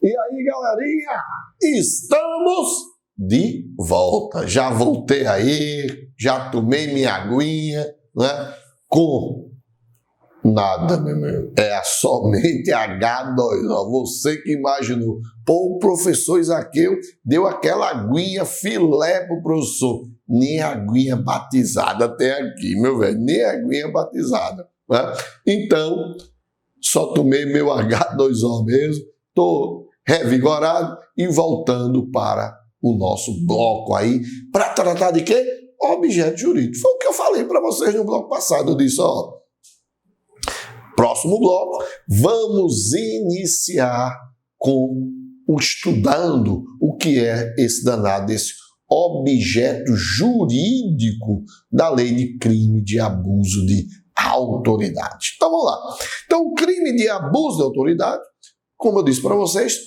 E aí, galerinha, estamos de volta. Já voltei aí, já tomei minha aguinha, né? Com nada, meu amigo. É somente H2O. Você que imaginou. Pô, o professor Isaqueu deu aquela aguinha filé pro professor. Nem aguinha batizada tem aqui, meu velho. Nem aguinha batizada, né? Então, só tomei meu H2O mesmo. Tô revigorado e voltando para o nosso bloco aí, para tratar de quê? Objeto jurídico. Foi o que eu falei para vocês no bloco passado. Eu disse, ó, próximo bloco, vamos iniciar com estudando o que é esse danado, esse objeto jurídico da lei de crime de abuso de autoridade. Então vamos lá. Então o crime de abuso de autoridade, como eu disse para vocês,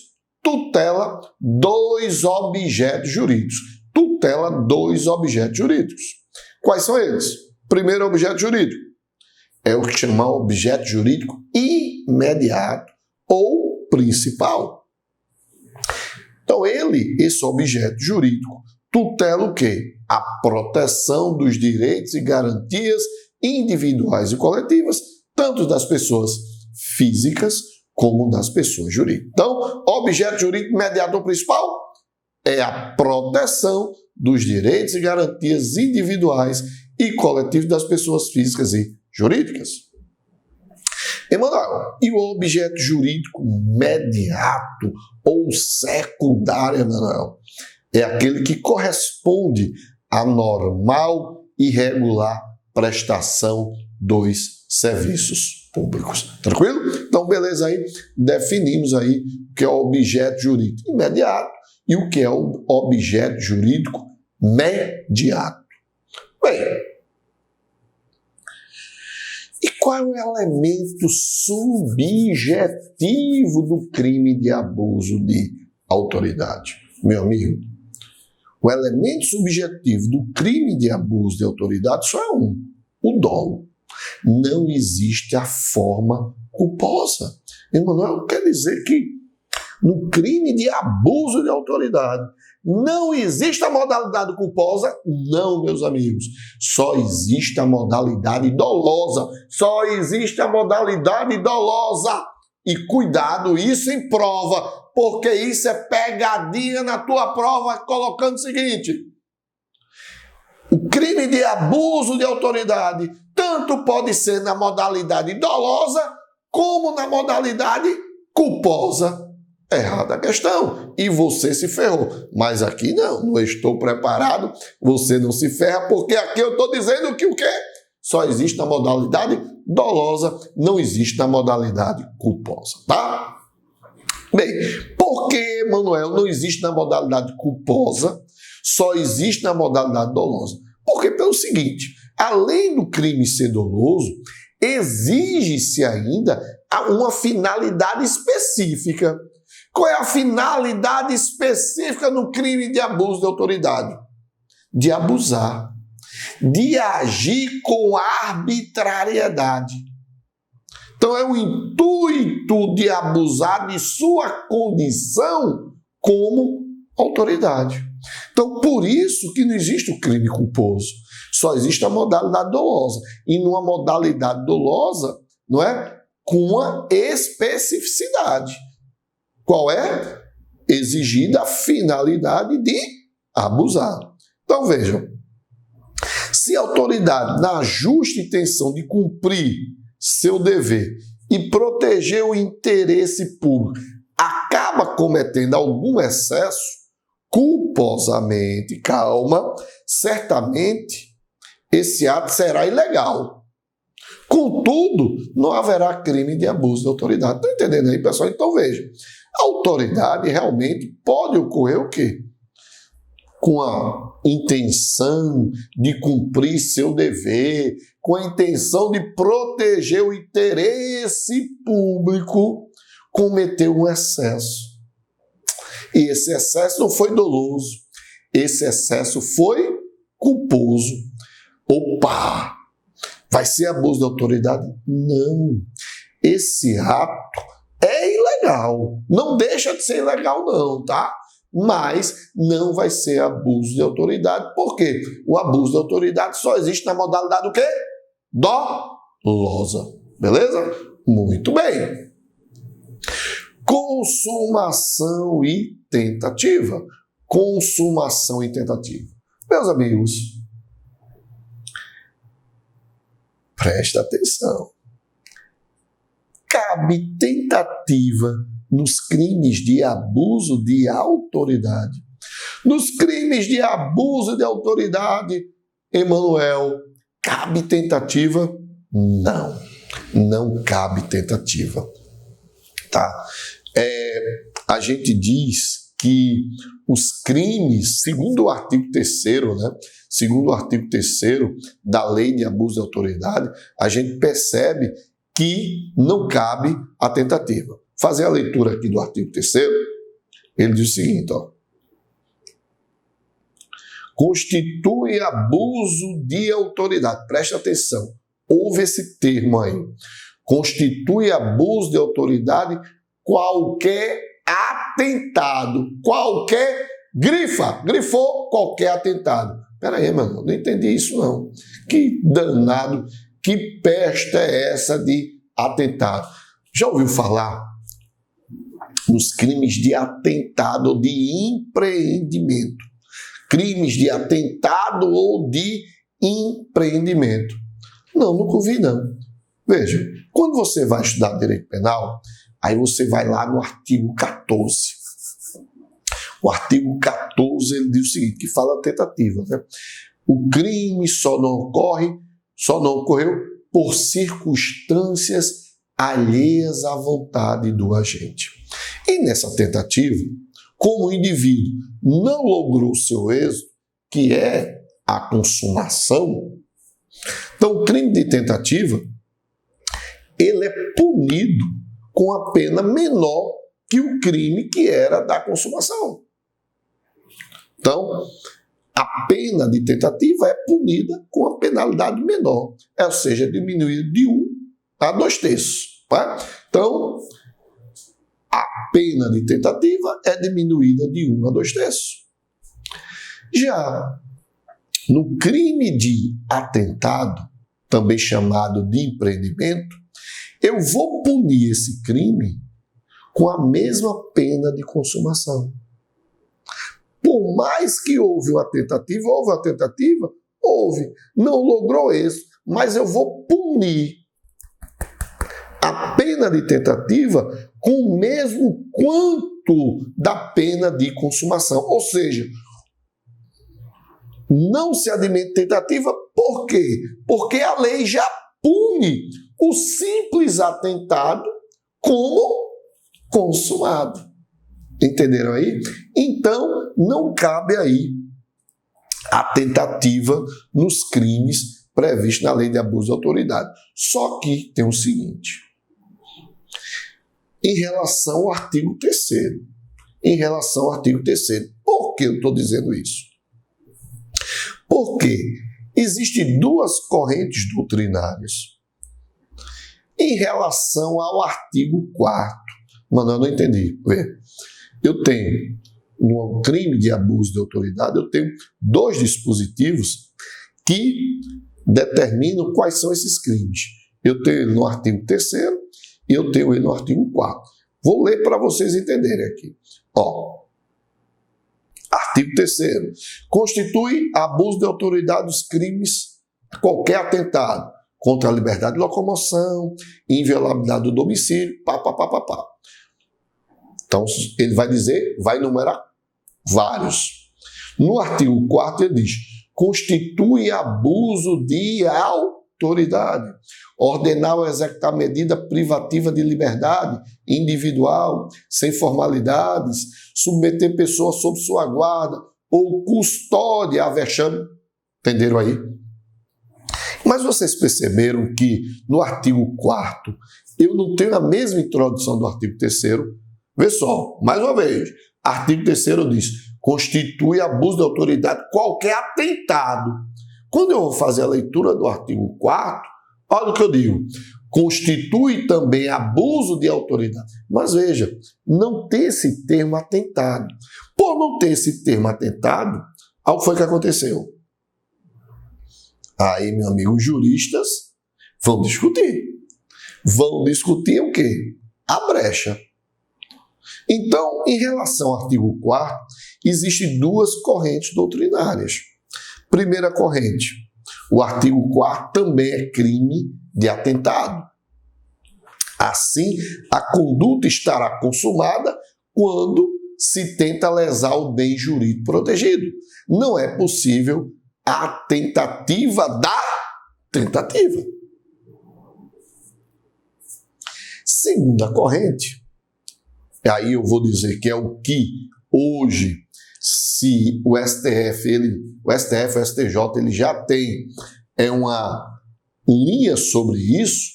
tutela dois objetos jurídicos. Tutela dois objetos jurídicos. Quais são eles? Primeiro objeto jurídico é o que chama objeto jurídico imediato ou principal. Então esse objeto jurídico tutela o quê? A proteção dos direitos e garantias individuais e coletivas, tanto das pessoas físicas como das pessoas jurídicas. Então, objeto jurídico imediato ou principal é a proteção dos direitos e garantias individuais e coletivos das pessoas físicas e jurídicas. Emanuel, e o objeto jurídico imediato ou secundário, Emanuel, é aquele que corresponde à normal e regular prestação dos serviços públicos. Tranquilo? Então, beleza aí, definimos aí o que é o objeto jurídico imediato e o que é o objeto jurídico mediato. Bem, e qual é o elemento subjetivo do crime de abuso de autoridade? Meu amigo, o elemento subjetivo do crime de abuso de autoridade só é um, o dolo. Não existe a forma culposa. Emanuel, quer dizer que no crime de abuso de autoridade não existe a modalidade culposa? Não, meus amigos. Só existe a modalidade dolosa. Só existe a modalidade dolosa. E cuidado, isso em prova, porque isso é pegadinha na tua prova, colocando o seguinte: o crime de abuso de autoridade tanto pode ser na modalidade dolosa como na modalidade culposa. Errada a questão. E você se ferrou. Mas aqui não estou preparado. Você não se ferra, porque aqui eu estou dizendo que o quê? Só existe na modalidade dolosa, não existe na modalidade culposa, tá? Bem, por que, Manuel, não existe na modalidade culposa, só existe na modalidade dolosa? Porque pelo seguinte, além do crime ser doloso, exige-se ainda uma finalidade específica. Qual é a finalidade específica no crime de abuso de autoridade? De abusar, de agir com arbitrariedade. Então é o intuito de abusar de sua condição como autoridade. Então por isso que não existe o crime culposo. Só existe a modalidade dolosa. E numa modalidade dolosa, não é? Com uma especificidade. Qual é? Exigida a finalidade de abusar. Então vejam, se a autoridade, na justa intenção de cumprir seu dever e proteger o interesse público, acaba cometendo algum excesso, culposamente, calma, certamente esse ato será ilegal. Contudo, não haverá crime de abuso de autoridade. Estão entendendo aí, pessoal? Então veja, a autoridade realmente pode ocorrer o quê? Com a intenção de cumprir seu dever, com a intenção de proteger o interesse público, cometeu um excesso. E esse excesso não foi doloso, esse excesso foi culposo. Opa! Vai ser abuso de autoridade? Não. Esse ato é ilegal. ilegal. Não deixa de ser ilegal não, tá? Mas não vai ser abuso de autoridade. Por quê? O abuso de autoridade só existe na modalidade do quê? Dolosa. Beleza? Muito bem. Consumação e tentativa. Consumação e tentativa. Meus amigos, presta atenção. Cabe tentativa nos crimes de abuso de autoridade. Nos crimes de abuso de autoridade, Emanuel, cabe tentativa? Não, não cabe tentativa. Tá? A gente diz que os crimes, segundo o artigo 3º, né? Segundo o artigo 3º da Lei de Abuso de Autoridade, a gente percebe que não cabe a tentativa. Fazer a leitura aqui do artigo 3º, ele diz o seguinte, ó. Constitui abuso de autoridade. Presta atenção, ouve esse termo aí. Constitui abuso de autoridade qualquer atentado, qualquer grifou qualquer atentado. Peraí, mano, não entendi isso não. Que danado, que peste é essa de atentado? Já ouviu falar nos crimes de atentado ou de empreendimento? Crimes de atentado ou de empreendimento? Não, nunca ouvi não. Veja, quando você vai estudar direito penal, aí você vai lá no artigo 14. O artigo 14 ele diz o seguinte, que fala a tentativa, né? O crime só não ocorreu por circunstâncias alheias à vontade do agente. E nessa tentativa, como o indivíduo não logrou seu êxito, que é a consumação, então o crime de tentativa, ele é punido com a pena menor que o crime que era da consumação. Então, a pena de tentativa é punida com a penalidade menor, ou seja, diminuída de 1 a 2/3. Tá? Então, a pena de tentativa é diminuída de 1 a 2/3. Já no crime de atentado, também chamado de empreendimento, eu vou punir esse crime com a mesma pena de consumação. Por mais que houve a tentativa, não logrou êxito, mas eu vou punir a pena de tentativa com o mesmo quanto da pena de consumação. Ou seja, não se admite tentativa, por quê? Porque a lei já pune o simples atentado como consumado. Entenderam aí? Então, não cabe aí a tentativa nos crimes previstos na Lei de Abuso de Autoridade. Só que tem o seguinte, em relação ao artigo 3º, por que eu estou dizendo isso? Porque existem duas correntes doutrinárias em relação ao artigo 4º. Mano, eu não entendi. Eu tenho, no crime de abuso de autoridade, eu tenho 2 dispositivos que determinam quais são esses crimes. Eu tenho ele no artigo 3º e eu tenho ele no artigo 4º. Vou ler para vocês entenderem aqui. Ó, artigo 3º. Constitui abuso de autoridade os crimes, qualquer atentado contra a liberdade de locomoção, inviolabilidade do domicílio, pá. Então, ele vai dizer, vai enumerar vários. No artigo 4º, ele diz, constitui abuso de autoridade, ordenar ou executar medida privativa de liberdade individual, sem formalidades, submeter pessoa sob sua guarda ou custódia a vexame. Entenderam aí? Mas vocês perceberam que no artigo 4º, eu não tenho a mesma introdução do artigo 3º? Vê só, mais uma vez, artigo 3º diz, constitui abuso de autoridade qualquer atentado. Quando eu vou fazer a leitura do artigo 4º, olha o que eu digo, constitui também abuso de autoridade. Mas veja, não ter esse termo atentado. Por não ter esse termo atentado, algo foi que aconteceu. Aí, meu amigo, os juristas vão discutir. Vão discutir o quê? A brecha. Então, em relação ao artigo 4º, existem duas correntes doutrinárias. Primeira corrente, o artigo 4º também é crime de atentado. Assim, a conduta estará consumada quando se tenta lesar o bem jurídico protegido. Não é possível a tentativa da tentativa. Segunda corrente, aí eu vou dizer que é o que hoje, se o STF, o STJ, ele já tem uma linha sobre isso,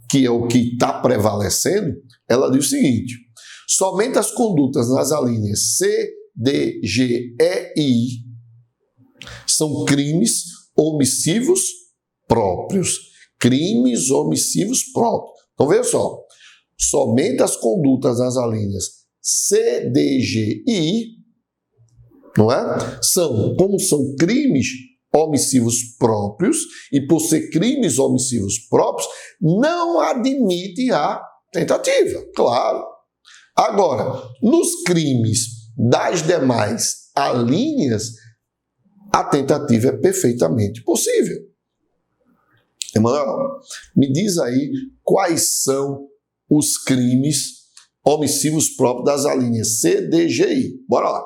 que é o que está prevalecendo, ela diz o seguinte: somente as condutas nas alíneas C, D, G, E e I são crimes omissivos próprios. Crimes omissivos próprios. Então, veja só. Somente as condutas nas alíneas C, D, G e I, não é? Como são crimes omissivos próprios, e por ser crimes omissivos próprios, não admitem a tentativa, claro. Agora, nos crimes das demais alíneas, a tentativa é perfeitamente possível. Emanuel, me diz aí quais são os crimes omissivos próprios das alíneas C, D, G e I. Bora lá.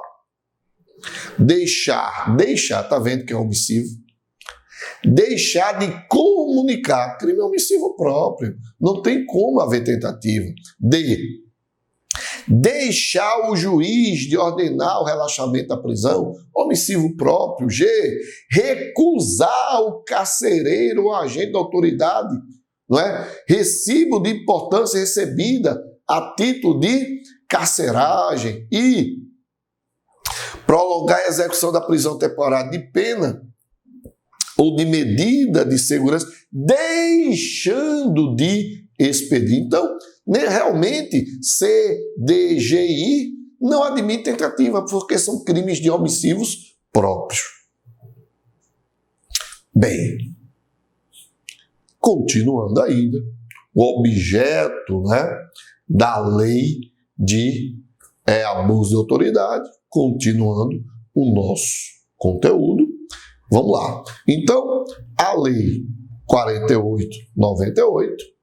Deixar, tá vendo que é omissivo? Deixar de comunicar, crime omissivo próprio. Não tem como haver tentativa. D. Deixar o juiz de ordenar o relaxamento da prisão, omissivo próprio. G. Recusar o carcereiro ou agente da autoridade, não é? Recibo de importância recebida a título de carceragem. E prolongar a execução da prisão temporária de pena ou de medida de segurança, deixando de expedir. Então, realmente, C, D, G e I não admite tentativa, porque são crimes de omissivos próprios. Bem, continuando ainda, o objeto, né, da lei de abuso de autoridade, continuando o nosso conteúdo. Vamos lá. Então, a lei 4898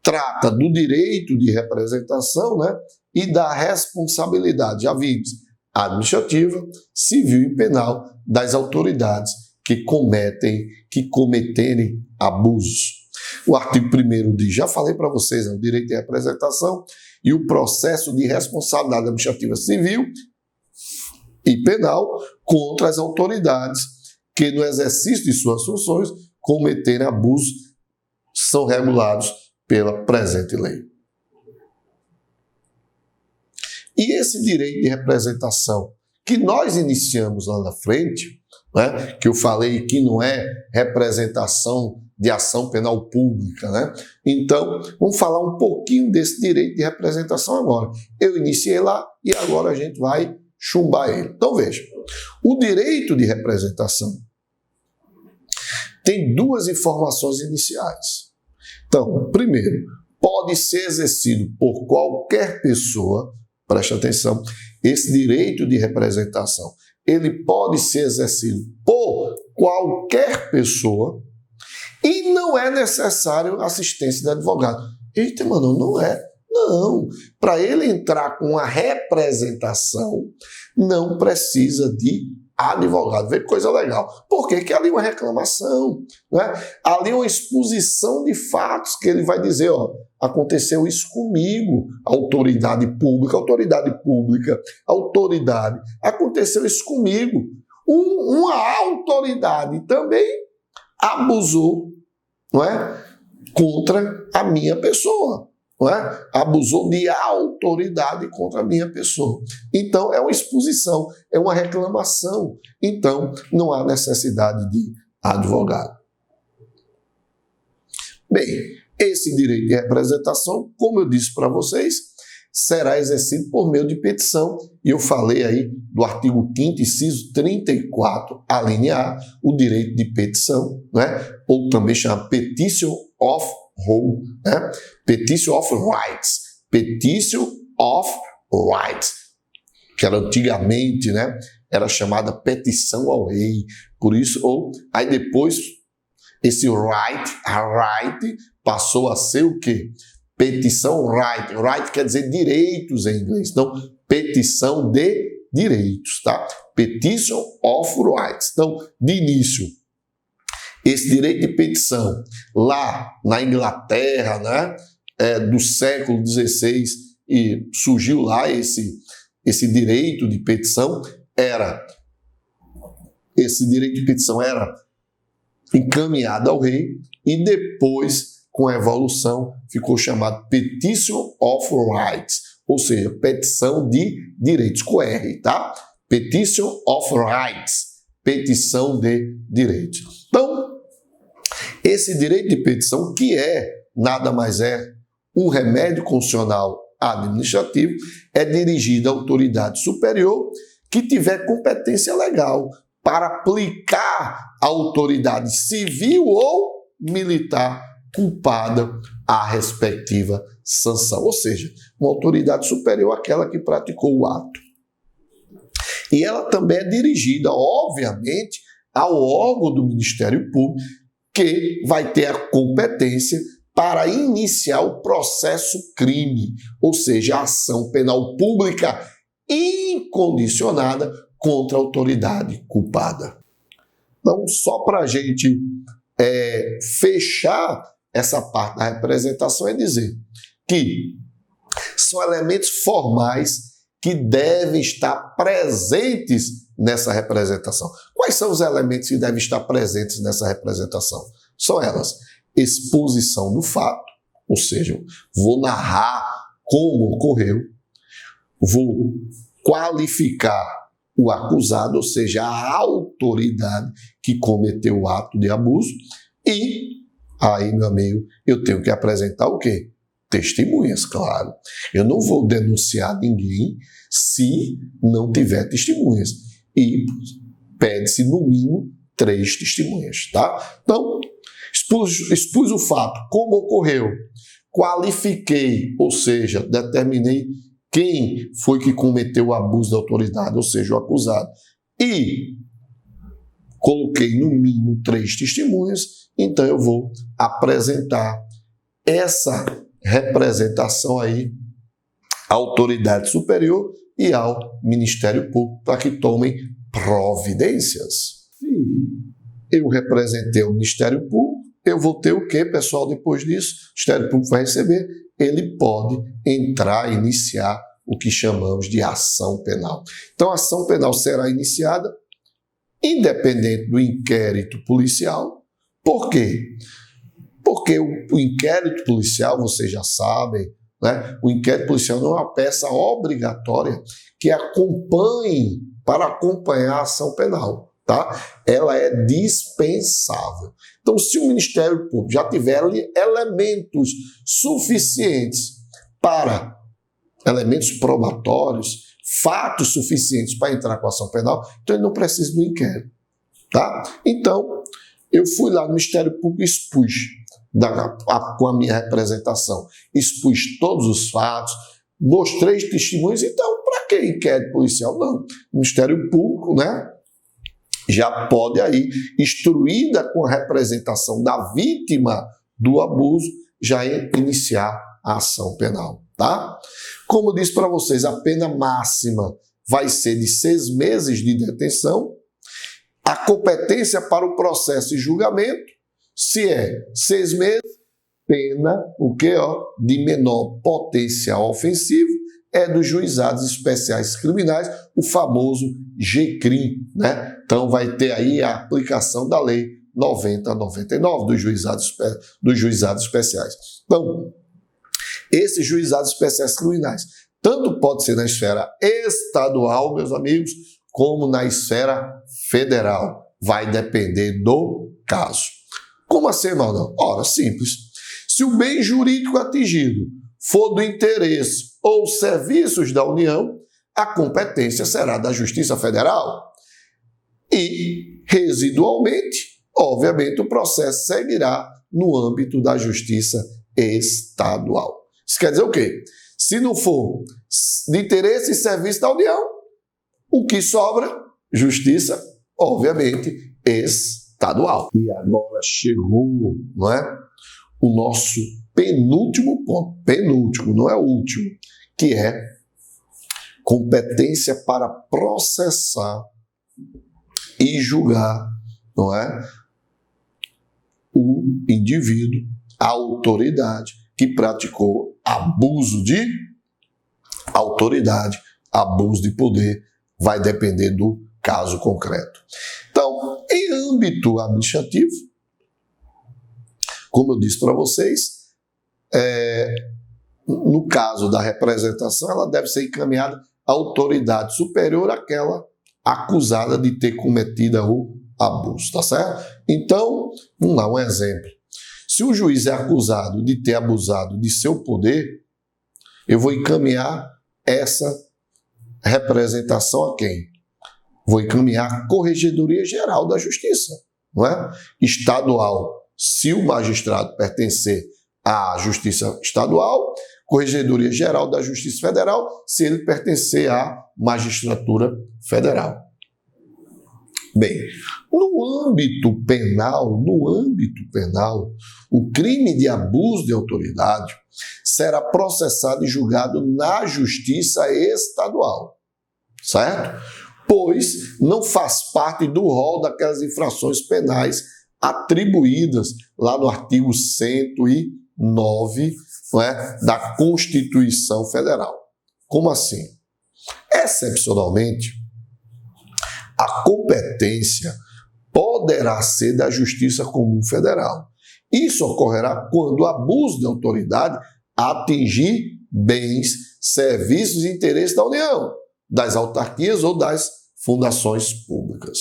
trata do direito de representação, né, e da responsabilidade, já vimos, administrativa, civil e penal das autoridades que cometerem abusos. O artigo 1º diz, já falei para vocês, o direito de representação e o processo de responsabilidade administrativa civil e penal contra as autoridades que, no exercício de suas funções, cometerem abusos, são regulados pela presente lei. E esse direito de representação que nós iniciamos lá na frente, né, que eu falei que não é representação de ação penal pública, né? Então, vamos falar um pouquinho desse direito de representação agora. Eu iniciei lá e agora a gente vai chumbar ele. Então, veja, o direito de representação tem duas informações iniciais. Então, primeiro, pode ser exercido por qualquer pessoa, preste atenção, esse direito de representação, ele pode ser exercido por qualquer pessoa e não é necessário assistência de advogado. Eita, mano, não é. Não. Para ele entrar com a representação, não precisa de advogado. Vê que coisa legal. Por quê? Porque ali é uma reclamação, né? Ali é uma exposição de fatos que ele vai dizer, ó, aconteceu isso comigo, autoridade, aconteceu isso comigo. Uma autoridade também abusou, não é? Contra a minha pessoa. Não é? Abusou de autoridade contra a minha pessoa. Então, é uma exposição, é uma reclamação. Então, não há necessidade de advogado. Bem, esse direito de representação, como eu disse para vocês, será exercido por meio de petição, e eu falei aí do artigo 5º, inciso 34, a linha A, o direito de petição, né? Ou também chama Petition of Rule, né? Petition of Rights, Petition of Rights, que era antigamente, né? Era chamada petição ao rei, por isso, ou aí depois esse right passou a ser o quê? Petição right. Right quer dizer direitos em inglês. Então, petição de direitos, tá? Petition of rights. Então, de início, esse direito de petição lá na Inglaterra, né, do século XVI, e surgiu lá esse direito de petição, esse direito de petição era encaminhado ao rei e depois, com a evolução, ficou chamado Petition of Rights, ou seja, petição de direitos, com R, tá? Petition of Rights, petição de direitos. Então, esse direito de petição, que nada mais é um remédio constitucional administrativo, é dirigido à autoridade superior que tiver competência legal para aplicar a autoridade civil ou militar culpada à respectiva sanção, ou seja, uma autoridade superior àquela que praticou o ato. E ela também é dirigida, obviamente, ao órgão do Ministério Público, que vai ter a competência para iniciar o processo crime, ou seja, a ação penal pública incondicionada contra a autoridade culpada. Então, só para a gente fechar essa parte da representação, é dizer que são elementos formais que devem estar presentes nessa representação. Quais são os elementos que devem estar presentes nessa representação? São elas: exposição do fato, ou seja, vou narrar como ocorreu, vou qualificar o acusado, ou seja, a autoridade que cometeu o ato de abuso, e aí, meu amigo, eu tenho que apresentar o quê? Testemunhas, claro. Eu não vou denunciar ninguém se não tiver testemunhas. E pede-se, no mínimo, 3 testemunhas, tá? Então, expus o fato, como ocorreu, qualifiquei, ou seja, determinei quem foi que cometeu o abuso da autoridade, ou seja, o acusado, e coloquei no mínimo 3 testemunhas, então eu vou apresentar essa representação aí à autoridade superior e ao Ministério Público para que tomem providências. Se eu representei o Ministério Público, eu vou ter o quê, pessoal, depois disso? O Ministério Público vai receber, ele pode entrar, iniciar o que chamamos de ação penal. Então, a ação penal será iniciada independente do inquérito policial. Por quê? Porque o inquérito policial, vocês já sabem, né? O inquérito policial não é uma peça obrigatória que acompanhe, para acompanhar a ação penal, tá? Ela é dispensável. Então, se o Ministério Público já tiver elementos suficientes para elementos probatórios, fatos suficientes para entrar com a ação penal, então ele não precisa do inquérito, tá? Então, eu fui lá no Ministério Público e expus, com a minha representação, expus todos os fatos, mostrei testemunhos, então, para que inquérito policial? Não. O Ministério Público, né, já pode aí, instruída com a representação da vítima do abuso, já iniciar a ação penal, tá? Como eu disse para vocês, a pena máxima vai ser de 6 meses de detenção. A competência para o processo e julgamento, se é 6 meses, pena, o quê? De menor potencial ofensivo, é dos juizados especiais criminais, o famoso GCRIM, né? Então vai ter aí a aplicação da lei 90/99 dos juizados especiais. Então, esses juizados especiais criminais, tanto pode ser na esfera estadual, meus amigos, como na esfera federal. Vai depender do caso. Como assim, irmão? Ora, simples. Se o bem jurídico atingido for do interesse ou serviços da União, a competência será da Justiça Federal. E, residualmente, obviamente, o processo seguirá no âmbito da Justiça Estadual. Isso quer dizer o quê? Se não for de interesse e serviço da União, o que sobra? Justiça, obviamente, estadual. E agora chegou, não é? O nosso penúltimo ponto, penúltimo, não é o último, que é competência para processar e julgar, não é? O indivíduo, a autoridade que praticou abuso de autoridade, abuso de poder, vai depender do caso concreto. Então, em âmbito administrativo, como eu disse para vocês, no caso da representação, ela deve ser encaminhada à autoridade superior àquela acusada de ter cometido o abuso, tá certo? Então, vamos lá, um exemplo. Se o juiz é acusado de ter abusado de seu poder, eu vou encaminhar essa representação a quem? Vou encaminhar à Corregedoria Geral da Justiça, não é? Estadual, se o magistrado pertencer à Justiça Estadual, Corregedoria Geral da Justiça Federal, se ele pertencer à Magistratura Federal. Bem, no âmbito penal, o crime de abuso de autoridade será processado e julgado na Justiça Estadual, certo? Pois não faz parte do rol daquelas infrações penais atribuídas lá no artigo 109, não é, da Constituição Federal. Como assim? Excepcionalmente, a competência poderá ser da Justiça Comum Federal. Isso ocorrerá quando o abuso de autoridade atingir bens, serviços e interesses da União, das autarquias ou das fundações públicas.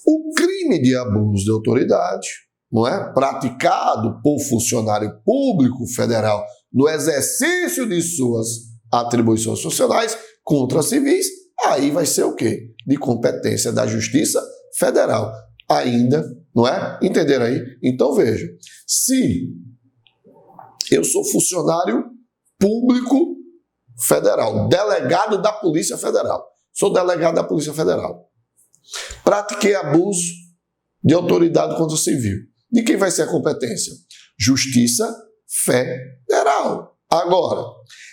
O crime de abuso de autoridade, não é, praticado por funcionário público federal no exercício de suas atribuições funcionais contra civis, aí vai ser o quê? De competência da Justiça Federal. Ainda, não é? Entenderam aí? Então veja, se eu sou funcionário público federal, delegado da Polícia Federal, sou delegado da Polícia Federal, pratiquei abuso de autoridade contra o civil, de quem vai ser a competência? Justiça Federal. Agora,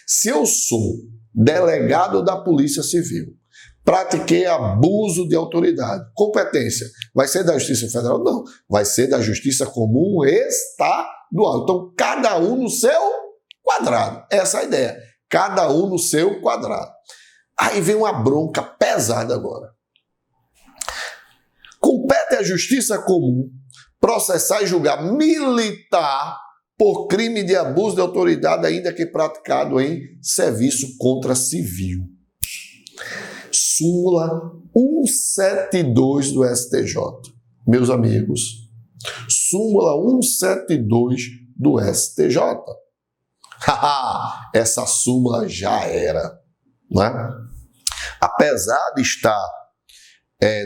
se eu sou delegado da Polícia Civil, pratiquei abuso de autoridade, competência, vai ser da Justiça Federal? Não, vai ser da Justiça Comum Estadual. Então, cada um no seu quadrado. Essa é a ideia. Cada um no seu quadrado. Aí vem uma bronca pesada agora. Compete à Justiça Comum processar e julgar militar por crime de abuso de autoridade, ainda que praticado em serviço contra civil. Súmula 172 do STJ. Meus amigos, súmula 172 do STJ. Essa súmula já era, não é? Apesar de estar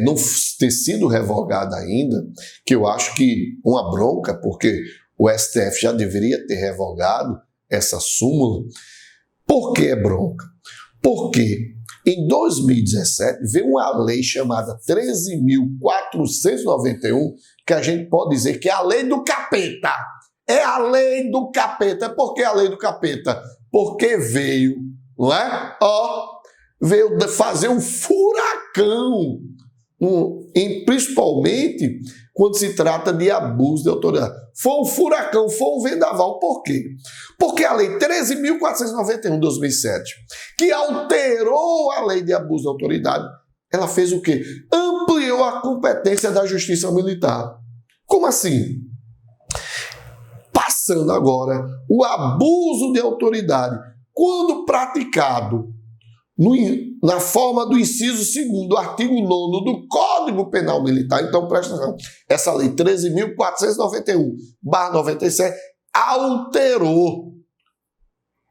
não ter sido revogada ainda, que eu acho que uma bronca, porque o STF já deveria ter revogado essa súmula. Por que é bronca? Porque em 2017 veio uma lei chamada 13.491, que a gente pode dizer que é a lei do capeta. É a lei do capeta. Por que a lei do capeta? Porque veio, não é? Veio fazer um furacão, principalmente quando se trata de abuso de autoridade. Foi um furacão, foi um vendaval. Por quê? Porque a lei 13.491 de 2007, que alterou a lei de abuso de autoridade, ela fez o quê? Ampliou a competência da Justiça Militar. Como assim? Passando agora o abuso de autoridade, quando praticado na forma do inciso 2º do artigo 9º do Código Código Penal Militar, então presta atenção, essa lei 13.491/97 alterou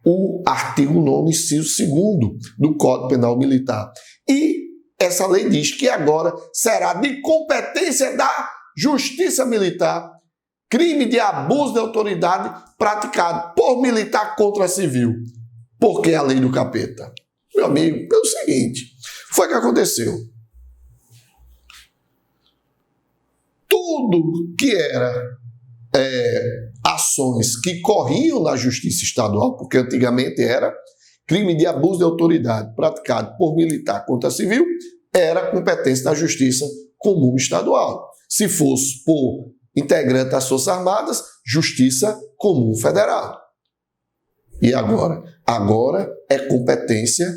o artigo 9º, inciso 2º do Código Penal Militar. E essa lei diz que agora será de competência da Justiça Militar crime de abuso de autoridade praticado por militar contra civil. Por que a lei do capeta? Meu amigo, pelo seguinte, foi o que aconteceu. Tudo que era ações que corriam na justiça estadual, porque antigamente era crime de abuso de autoridade praticado por militar contra civil, era competência da justiça comum estadual. Se fosse por integrante das Forças Armadas, justiça comum federal. E agora? Agora é competência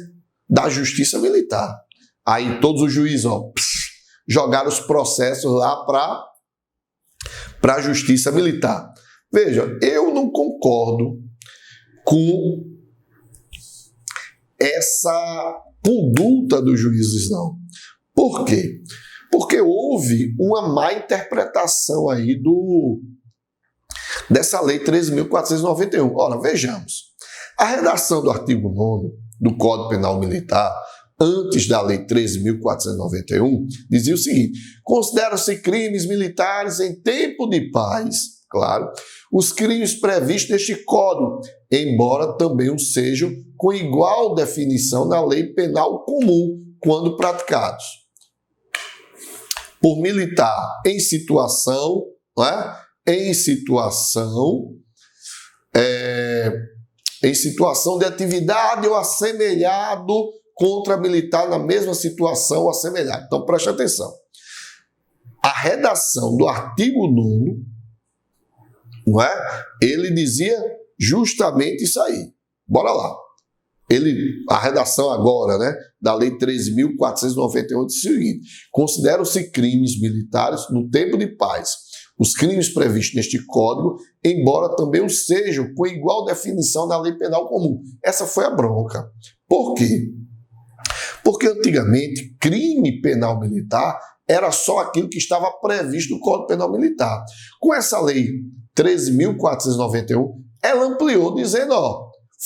da justiça militar. Aí todos os juízes jogaram os processos lá para a justiça militar. Veja, eu não concordo com essa conduta dos juízes, não. Por quê? Porque houve uma má interpretação aí dessa lei 13.491. Ora, vejamos. A redação do artigo 9º do Código Penal Militar, antes da lei 13.491, dizia o seguinte: consideram-se crimes militares em tempo de paz, claro, os crimes previstos neste Código, embora também o sejam com igual definição na lei penal comum, quando praticados por militar em situação, em situação de atividade ou assemelhado contra militar na mesma situação ou assemelhado. Então, preste atenção. A redação do artigo 9º, ele dizia justamente isso aí. Bora lá. A redação agora, da lei 13.498 diz o seguinte: consideram-se crimes militares no tempo de paz os crimes previstos neste Código, embora também o sejam com igual definição na lei penal comum. Essa foi a bronca. Por quê? Porque antigamente, crime penal militar era só aquilo que estava previsto no Código Penal Militar. Com essa lei 13.491, ela ampliou dizendo,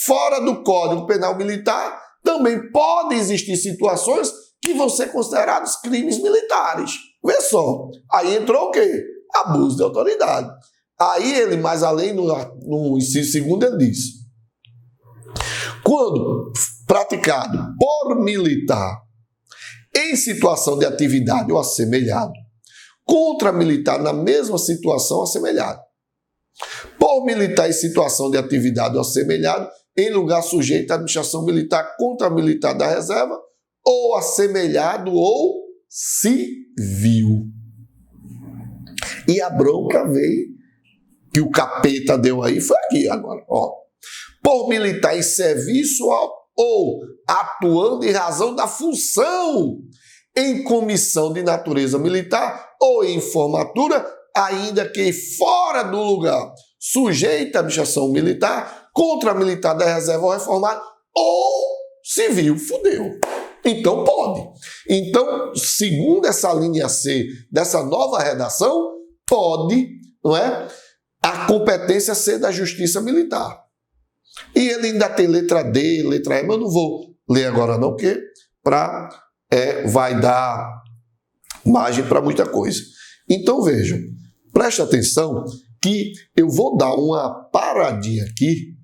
fora do Código Penal Militar, também podem existir situações que vão ser considerados crimes militares. Vê só, aí entrou o quê? Abuso de autoridade. Aí ele, mais além, no inciso 2º, ele diz: quando praticado por militar em situação de atividade ou assemelhado, contra militar na mesma situação assemelhado, por militar em situação de atividade ou assemelhado, em lugar sujeito à administração militar contra militar da reserva, ou assemelhado ou civil. E a bronca veio, que o capeta deu aí, foi aqui agora. Por militar em serviço ou atuando em razão da função em comissão de natureza militar ou em formatura, ainda que fora do lugar, sujeita à administração militar, contra militar da reserva ou reformado, ou civil, fudeu. Então pode. Então, segundo essa linha C dessa nova redação, pode, não é, a competência ser da justiça militar. E ele ainda tem letra D, letra E, mas eu não vou ler agora não, porque vai dar margem para muita coisa. Então vejam, preste atenção que eu vou dar uma paradinha aqui